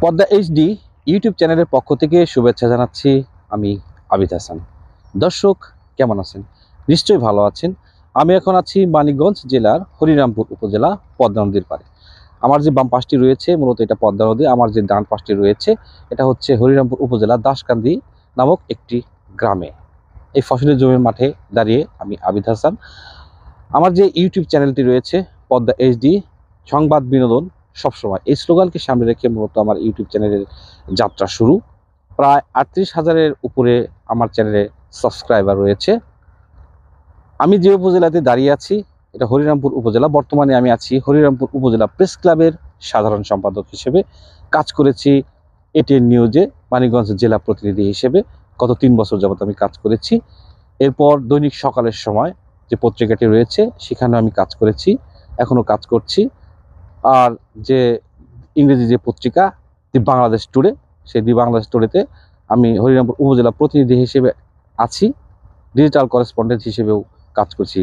Padma HD YouTube চ্যানেলের পক্ষ থেকে শুভেচ্ছা জানাচ্ছি। আমি আবিদ হাসান। দর্শক কেমন আছেন? নিশ্চয়ই ভালো আছেন। আমি এখন আছি মানিকগঞ্জ জেলার হরিরামপুর উপজেলা পদ্মা নদীর পাড়ে। আমার যে বাম পাশটি রয়েছে মূলত এটা পদ্মা নদী, আমার যে ডান পাশটি রয়েছে এটা হচ্ছে হরিরামপুর উপজেলা দাসকান্দি নামক একটি গ্রামে। এই ফসলের জমির মাঠে দাঁড়িয়ে আমি আবিদ হাসান আমার যে ইউটিউব চ্যানেলটি রয়েছে পদ্মা এইচডি সংবাদ বিনোদন সবসময়, এই স্লোগানকে সামনে রেখে মূলত আমার ইউটিউব চ্যানেলের যাত্রা শুরু। প্রায় 38,000-এর উপরে আমার চ্যানেলে সাবস্ক্রাইবার রয়েছে। আমি যে উপজেলাতে দাঁড়িয়ে আছি এটা হরিরামপুর উপজেলা। বর্তমানে আমি আছি হরিরামপুর উপজেলা প্রেস ক্লাবের সাধারণ সম্পাদক হিসেবে। কাজ করেছি এটিএন নিউজে মানিকগঞ্জ জেলা প্রতিনিধি হিসেবে। গত 3 বছর যাবত আমি কাজ করেছি। এরপর দৈনিক সকালের সময় যে পত্রিকাটি রয়েছে সেখানে আমি কাজ করেছি, এখনও কাজ করছি। আর যে ইংরেজি যে পত্রিকা দি বাংলাদেশ টুডে, সেই দি বাংলাদেশ টুডেতে আমি হরিরামপুর উপজেলা প্রতিনিধি হিসেবে আছি, ডিজিটাল করেসপন্ডেন্ট হিসেবেও কাজ করছি